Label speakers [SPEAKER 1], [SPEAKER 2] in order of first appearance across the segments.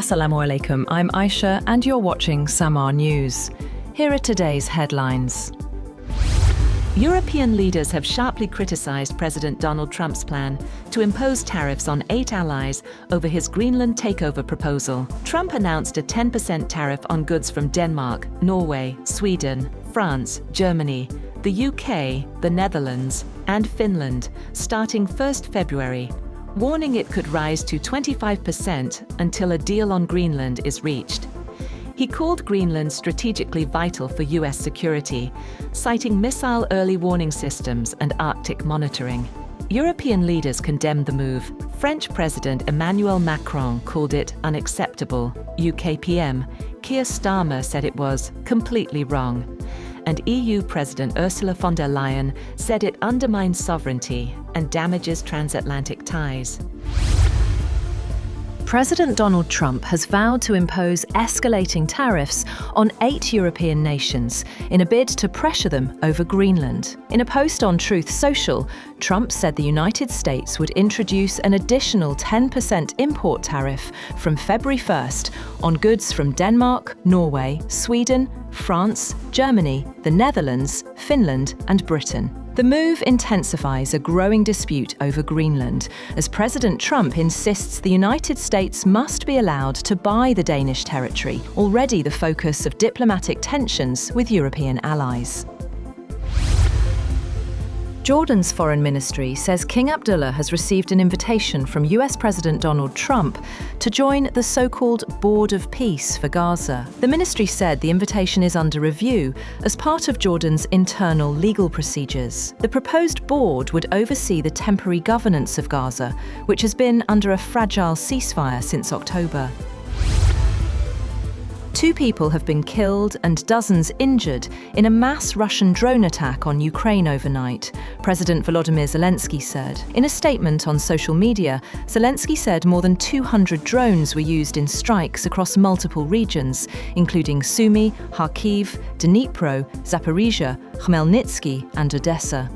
[SPEAKER 1] Assalamu alaikum, I'm Aisha and you're watching Samaa News. Here are today's headlines.
[SPEAKER 2] European leaders have sharply criticised President Donald Trump's plan to impose tariffs on 8 allies over his Greenland takeover proposal. Trump announced a 10% tariff on goods from Denmark, Norway, Sweden, France, Germany, the UK, the Netherlands, and Finland, starting 1st February, warning it could rise to 25% until a deal on Greenland is reached. He called Greenland strategically vital for US security, citing missile early warning systems and Arctic monitoring. European leaders condemned the move. French President Emmanuel Macron called it unacceptable. UK PM Keir Starmer said it was completely wrong. And EU President Ursula von der Leyen said it undermines sovereignty and damages transatlantic ties.
[SPEAKER 1] President Donald Trump has vowed to impose escalating tariffs on 8 European nations in a bid to pressure them over Greenland. In a post on Truth Social, Trump said the United States would introduce an additional 10% import tariff from February 1st on goods from Denmark, Norway, Sweden, France, Germany, the Netherlands, Finland, and Britain. The move intensifies a growing dispute over Greenland, as President Trump insists the United States must be allowed to buy the Danish territory, already the focus of diplomatic tensions with European allies. Jordan's foreign ministry says King Abdullah has received an invitation from US President Donald Trump to join the so-called Board of Peace for Gaza. The ministry said the invitation is under review as part of Jordan's internal legal procedures. The proposed board would oversee the temporary governance of Gaza, which has been under a fragile ceasefire since October. 2 people have been killed and dozens injured in a mass Russian drone attack on Ukraine overnight, President Volodymyr Zelensky said. In a statement on social media, Zelensky said more than 200 drones were used in strikes across multiple regions, including Sumy, Kharkiv, Dnipro, Zaporizhia, Khmelnytsky, and Odessa.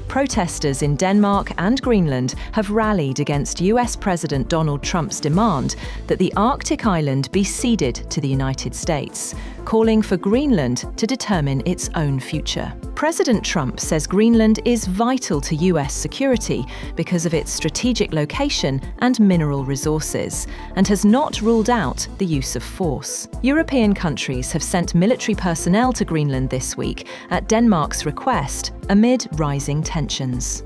[SPEAKER 1] Protesters in Denmark and Greenland have rallied against US President Donald Trump's demand that the Arctic island be ceded to the United States, calling for Greenland to determine its own future. President Trump says Greenland is vital to US security because of its strategic location and mineral resources, and has not ruled out the use of force. European countries have sent military personnel to Greenland this week at Denmark's request, amid rising tensions.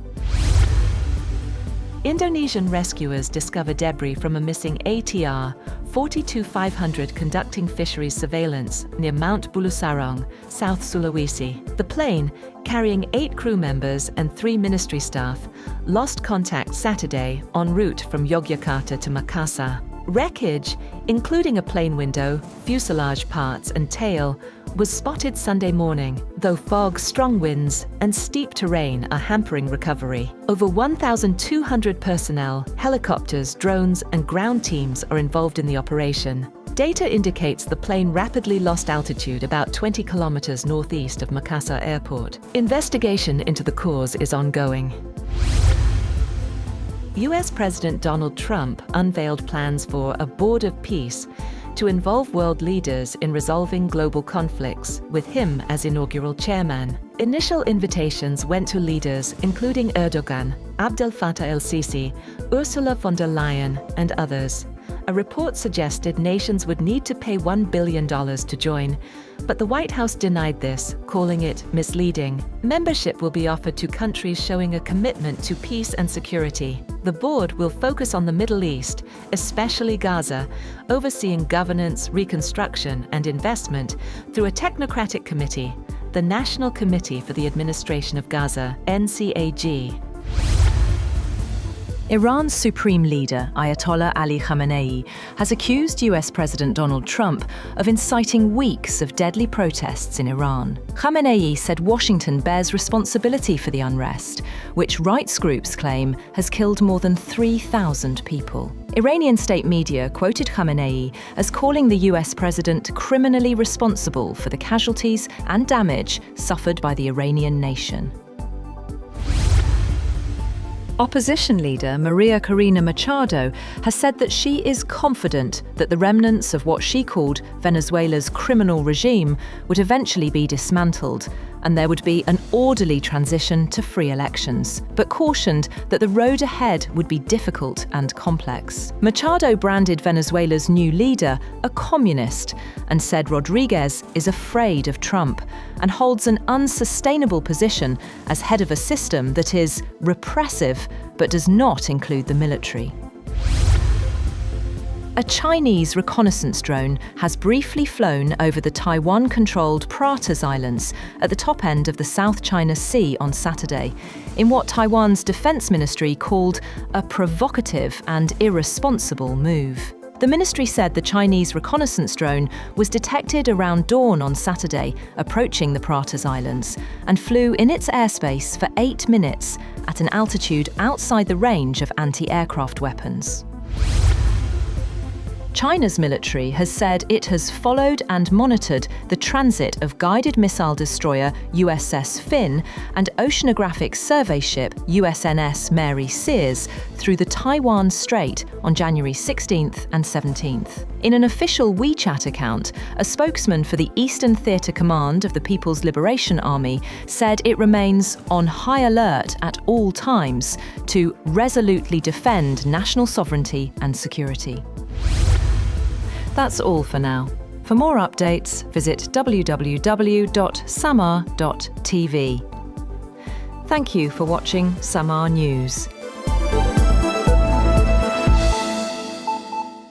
[SPEAKER 2] Indonesian rescuers discover debris from a missing ATR 42500 conducting fisheries surveillance near Mount Bulusarong, South Sulawesi. The plane, carrying 8 crew members and 3 ministry staff, lost contact Saturday en route from Yogyakarta to Makassar. Wreckage, including a plane window, fuselage parts and tail, was spotted Sunday morning, though fog, strong winds, and steep terrain are hampering recovery. Over 1,200 personnel, helicopters, drones, and ground teams are involved in the operation. Data indicates the plane rapidly lost altitude about 20 kilometers northeast of Makassar Airport. Investigation into the cause is ongoing. US President Donald Trump unveiled plans for a Board of Peace to involve world leaders in resolving global conflicts, with him as inaugural chairman. Initial invitations went to leaders including Erdogan, Abdel Fattah el-Sisi, Ursula von der Leyen, and others. A report suggested nations would need to pay $1 billion to join, but the White House denied this, calling it misleading. Membership will be offered to countries showing a commitment to peace and security. The board will focus on the Middle East, especially Gaza, overseeing governance, reconstruction, and investment through a technocratic committee, the National Committee for the Administration of Gaza, NCAG.
[SPEAKER 1] Iran's supreme leader, Ayatollah Ali Khamenei, has accused US President Donald Trump of inciting weeks of deadly protests in Iran. Khamenei said Washington bears responsibility for the unrest, which rights groups claim has killed more than 3,000 people. Iranian state media quoted Khamenei as calling the US president criminally responsible for the casualties and damage suffered by the Iranian nation. Opposition leader Maria Corina Machado has said that she is confident that the remnants of what she called Venezuela's criminal regime would eventually be dismantled and there would be an orderly transition to free elections, but cautioned that the road ahead would be difficult and complex. Machado branded Venezuela's new leader a communist and said Rodriguez is afraid of Trump and holds an unsustainable position as head of a system that is repressive but does not include the military. A Chinese reconnaissance drone has briefly flown over the Taiwan-controlled Pratas Islands at the top end of the South China Sea on Saturday, in what Taiwan's defense ministry called a provocative and irresponsible move. The ministry said the Chinese reconnaissance drone was detected around dawn on Saturday, approaching the Pratas Islands, and flew in its airspace for 8 minutes at an altitude outside the range of anti-aircraft weapons. China's military has said it has followed and monitored the transit of guided missile destroyer USS Finn and oceanographic survey ship USNS Mary Sears through the Taiwan Strait on January 16th and 17th. In an official WeChat account, a spokesman for the Eastern Theater Command of the People's Liberation Army said it remains on high alert at all times to resolutely defend national sovereignty and security. That's all for now. For more updates, visit www.samaa.tv. Thank you for watching Samaa News.